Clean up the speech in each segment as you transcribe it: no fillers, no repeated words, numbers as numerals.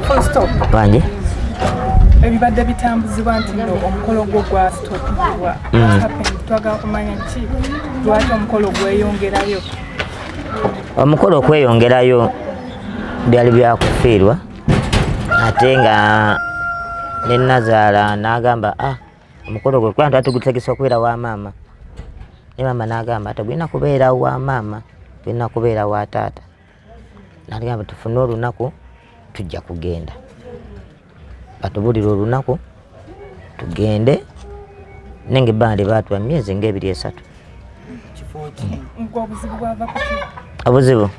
Full stop. Wangi. Ebibadde bitambuzibwa nti no omukolo gwo gwa stopibwa. Twaga kumanya ki lwaki omukolo gweyongerayo. Omukolo okweyongerayo byali byakufiirwa ate nga ne Nazaala n'agamba omukolo gwe kwanta atugutegesa okubeera wa maama. Ne maama n'agamba tegulina kubeera wa maama, tulina kubeera wa taata. N'agamba tufune olunaku tujja kugenda. Batubulira olunaku tugende nenge bandi batwa myezi nga 2-3. Obuzibu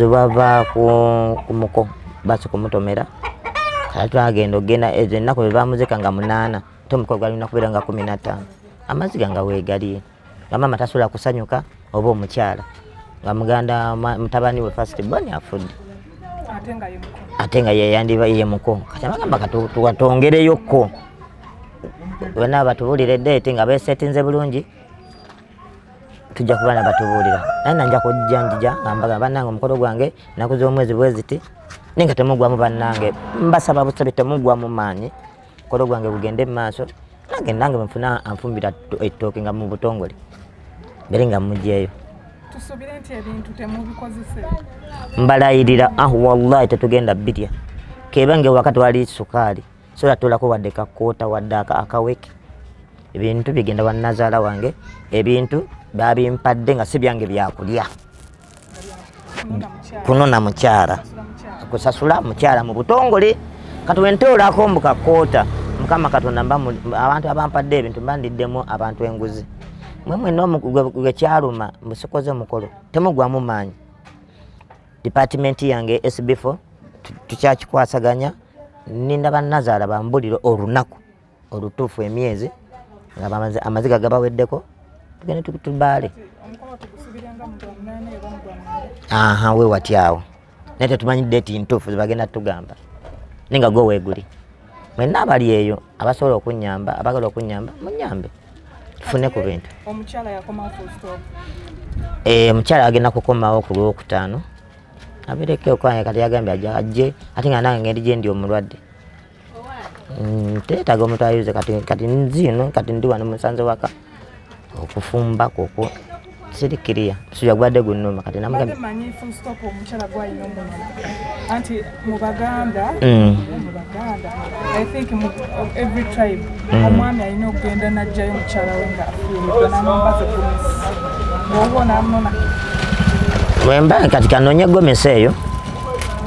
bwava ku muko basi kumutomera. Kale twagenda ogenda ennaku bwe bamuzika nga 8 ate omukolo gwalina kubeera nga 15. Amaziga nga weegali nga maama tasobola kusanyuka oba omukyala nga muganda mutabani we first born afudde ate nga yeyandiba ye muko kati bagamba katongeyoko wena batubulire date nga besetinze bulungi tujja kubana batubulira nana nja kujjanjija ngamba banange omukolo gwange nakuze omwezi bweziti ninga temugwa mu banange mbasaba busabe temugwa mu maanyi omukolo gwange bugende maaso nange mfuna anfumbira ettooke nga mu butongole mbere nga mujjeeyo tusubire nti ebintu temubikozese mbalayirira wallahi tetugenda bitya kebange wakati wali sukaali sola tulako wadde kakoota wadde akaweke ebintu bigenda wa Nazaala wange ebintu babimpadde nga si byange byakulya kunona mukyala kusasula mukyala mu butongole kati wentoolako mu kakoota Mukama Katonda abantu abampadde ebintu mbandiddemu abantu enguzi mwemwe gwe kyaluma musikoze mukolo temugwamu maanyi department yange SB4 tukyakikwasaganya ninda ba Nazaala bambuliro olunaku olutuufu emyezi nga amaziga gabaweddeko tugende tubaale we watyawo naye tetumanyi date ntuufu zibagenda tugamba ninga gwe weeguli mwenna abali eyo abasobola okunyamba abagala okunyamba munyambe tufune ku bintu. Omukyala yakomawo full stop. Omukyala agenda kukomawo ku Lwokutaano abireke okwanya kati yagambye ajje ate nga nange ngeri gye ndi omulwadde teetaaga omuntu ayuze kati nzino kati ndi wano musanze waka okufumba koko sirikiriya suja gwadde gunnuma kati namugambye manyi full stop omukyala gwayina omuntu anti mu Baganda I think every tribe omwami alina okugenda najjayo omukyala we nga afiiridde n'amumbaza gomesi ng'obona amunona mwemba kati kanoonya gomesi eyo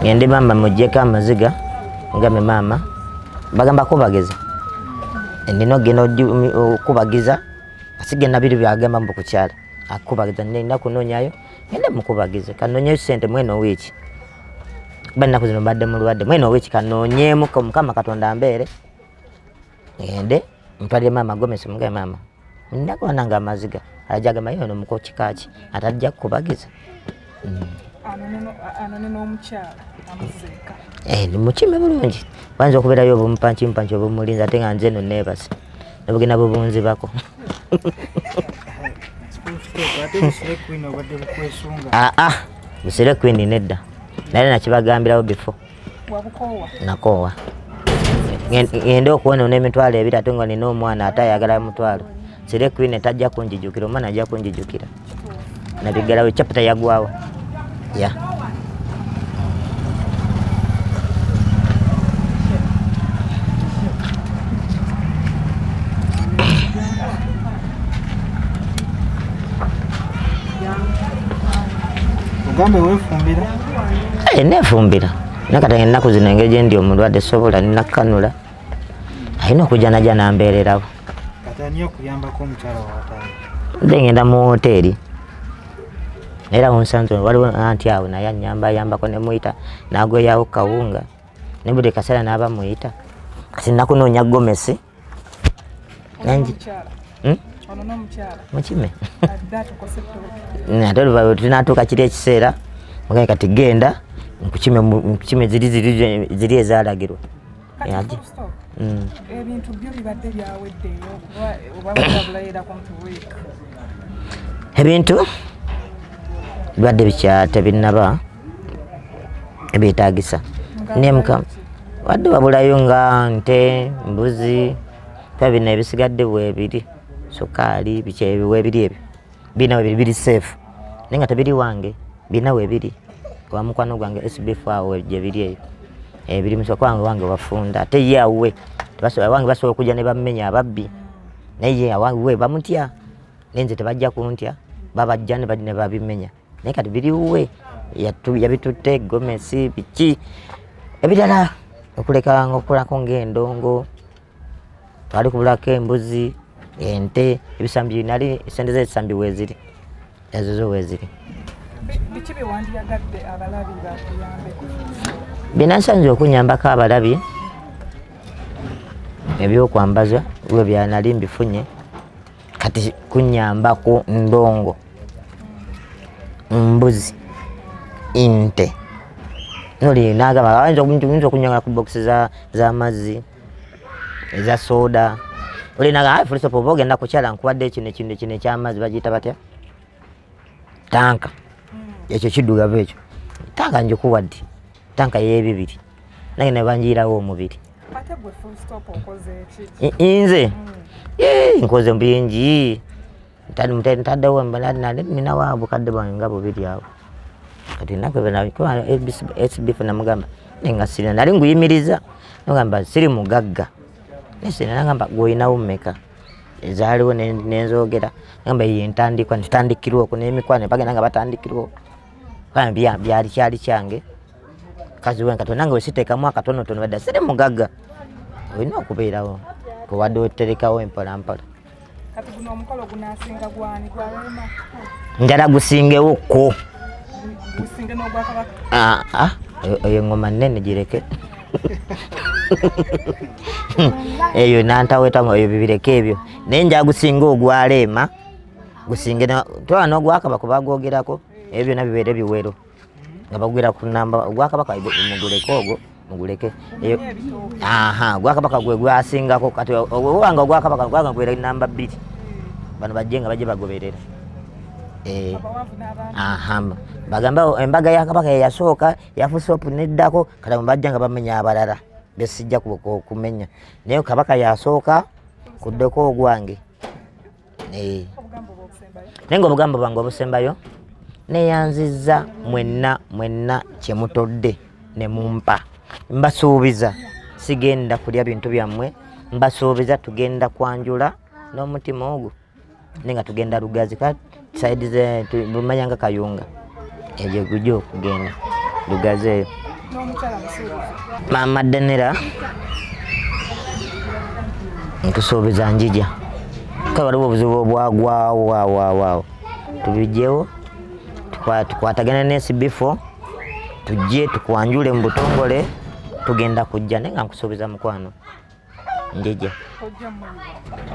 ngende maama muggyeko amaziga ngambe maama bagamba kubagiza ndina ogenda okubagiza asigenda biri byagamba mbu kukyala akubagiza nina kunoonyayo ngende mukubagize kanoonyeyo sente mweno wiiki kuba nnaku zino mbadde mulwadde mweno wiiki kanoonyeemu Mukama Katonda ambeere ngende mutwalire maama gomesi mugaye maama nnakubananga amaziga ajagamba yono muko kikaaki atajja kukubagiza ano n'omukyala amuzeeka ni mukime bulungi banza okubeerayo obumupanchi obumulinzi ate nga nze no neebase nabugenda bubunzibako busire queen nedda naye nakibagambirawo before nakoowa ngende okuwona n'emitwalo ebiri ate nga nina omwana ate ayagala mutwalo sire queen tajja kunjijukira omwana ajja kunjijukira nabigalawo chapter yagwawo ya Ugambe wefumbira? Nefumbira. Nakata ennaku zino engeri gye ndi omulwadde sobola ninakanula. Ayina okujja najja nambeererawo. Kati ani okuyambako omukyala w'ataani? Ngenda mu hoteeri. Era onsanze waliwo anti awo naye anyambako ne muyita n'agweyawo kawunga. Ne buli kaseera n'aba muyita. Kati nakunoonya gomesi. Nangi. Ono n'omukyala. Mukime. Ate luva tunatuuka kiri ekiseera mugaye kati genda nkukime ziri ezaalagirwa. Ebintu byo bibadde byaweddeyo oba babulayirako ntuweeka. Ebintu bibadde bikyate binnaba ebyetaagisa nemukama wadde wabulayo nga nte mbuzi pa bino ebisigadde bwebiri sukaali biki webiri ebyo bina webiri biri safe naye nga tebiri wange bina webiri wa mukwano gwange SB4 awo gye biri eyo ebiri musoka wange wafunda ate ye awe wange basobola okujja ne bamenya ababbi naye awe bamutya nenze tebajja kuntya babajja ne babimenya naye kati biriwe yabitutte gomesi biki ebirala okuleka okulako ng'endongo twali kubulako embuzi ente ebisambi nali sente z'ebisambi weeziri ezo zo weeziri biki byewandiyagadde abalabi bakuyambe binansanze okunyambako abalabi ebyokwambaza bwe byanali mbifunye kati kunyambako ndongo mbuzi inte noli nagamba ayinza okunyanga ku bokisi z'amazzi eza soda oli naga fulisopo oba ogenda kukyala nkuwadde kino ekyamazzi bagiyita batya tanka ekyo kiddugavu ekyo tanka njikuwadde tanka y'ebibiri nange ne banjirawo omubiri ate gwe full stop okoze ki nze nkoze bingi ntaddewo nina waabukadde bwange nga bubiri awo kati nakwebenabikuba SB4 namugamba nenga sirina nali nguyimiriza nogamba siri mugagga nesina nagamba gwolinawo mmeka ezaaliwo nenzogera nagamba ye ntandikwa ntitandikirwoko n'emikwano bagenda nga batandikirwo byali kyali kyange kazi wenka tonange wesiteekamu akatonotono badda siri mugagga olina okubeerawo kuwadde oterekawo empolampola kati guno omukolo gunasinga gwani gwalema njala gusingewokko gusinge n'ogwakabaka eyo ngoma nnene gireke eyo nantawetamu eyo bibireke ebyo naye njala gusinga ogwaleema gusinge tola n'ogwakabaka bagwogerako ebyo byonna bibeere biwero nga bagwera ku namba ogwakabaka muguleke ogwo muguleke eyo ogwakabaka gwe gwasingako kati owanga ogwakabaka gwanga gwera namba 2 bano bajje nga bajje bagoberera bagamba embaga ya kabaka yasooka yafusopu neddako kati bajja nga bamenya abalala besijja kumenya naye kabaka yasooka kuddeko ogwange naye nga obugambo bwange obusembayo neyanziza mwenna kyemutodde ne mumpa mbasuubiza sigenda kulya bintu byammwe mbasuubiza tugenda kwanjula n'omutima ogwo nenga tugenda Lugazi kati side ze bumanyanga Kayunga eje gujo kugenda Lugazi eyo n'omukyala musuubiza mama Danera nkusuubiza njija kale waliwo obuzibu obwagwawo tubijewo tukwatagana ne SB4 tujje tukwanjule mu butongole tugenda kujja nenga nkusuubiza mukwano njija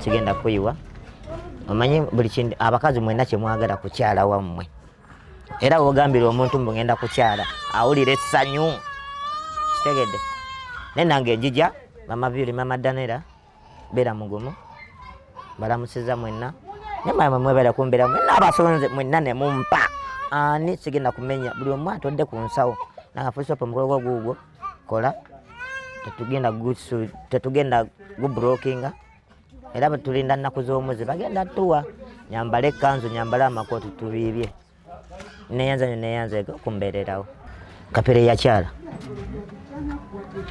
kigenda kuyiwa omanyi buli kindi abakazi mwenna kyemwagala kukyala wammwe era wogambira omuntu mbugenda kukyala awulira essanyu kitegedde naye nange njija mama Viri mama Danera beera mugumu balamusiza mwenna nemama mwebera kumbeera mwenna abasonze mwenna ne mumpa ani sigenda kumenya buli omu atodde ku nsawo nanga fulisopo omukolo gugwo kola tetugenda gubrokinga era tulinda nnaku z'omwezi bagenda tuwa nyambala ekkanzu nyambala amakooti tubiibye neyanza kumbeererawo kapere yakyala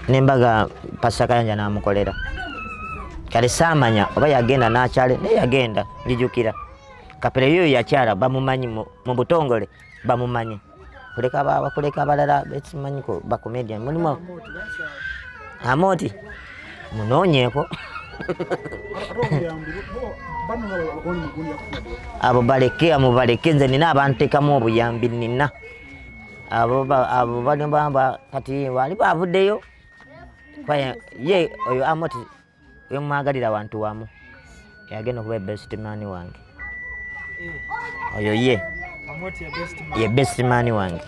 nembaga pasakayanja namukolera kale saamanya oba yagenda nakyale naye yagenda lijukira kapere yoyo yakyala bamumanyi mu butongole bamumanyi kuleka abalala besimanyiko bakomedian mulimu Amoti munoonyeeko abo baleke nze nina abanteekamu obuyambi nina abo balibamba kati wali bavuddeyo ye oyo Amoti wemwagalira abantu wamu yagenda okuba best man wange oyo ye best man wange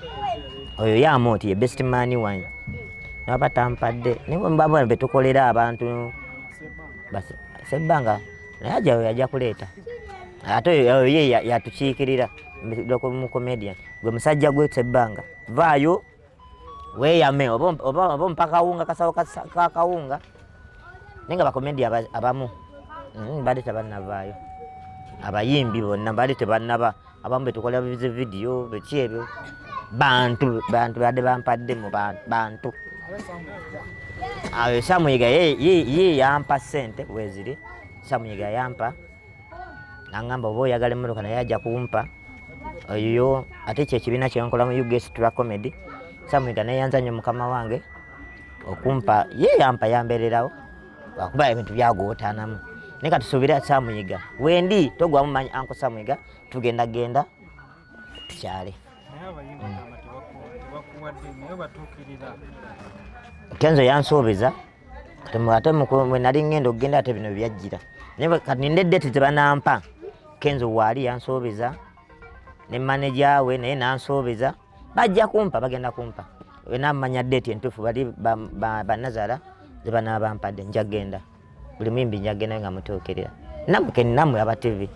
oyo ye Amoti ye best man wange nabatampadde nibo mbaba betukolera abantu basi sebbanga naye yajja kuleeta ate oyo ye yatukiikirira mu comedian gwe musajja gwe sebbanga vaayo weyame oba mpaka kawunga kasawo ka kawunga nenga bakomendi abamu bali tabannavaayo abayimbi bonna bali tebannaba abamu betukola video beki ebyo bantu badde bampadde mu bantu ayo Samuyiga ye yampa sente weziri Samuyiga yampa nangamba oba oyagala emmotoka naye ajja kumpa oyo ate kyekibina kyenkola mu UGS Tura Comedy Samuyiga naye yanzanye mukama wange okumpa ye yampa yambererawo wakuba ebintu byagootanamu naye katusuubira Samuyiga wendi togwamu manyi Uncle Samuyiga tugenda genda tukyale Kenzo yansuubiza ate mwe nali ngenda okugenda ate bino byajjira naye kati nindedde tebanampa Kenzo waali yansuubiza ne manager we naye nansuubiza bajja kumpa bagenda kumpa we namanya date entuufu bali banazara zebanabampadde njagenda buli mimbi njagenda nga mutuukirira namwe aba TV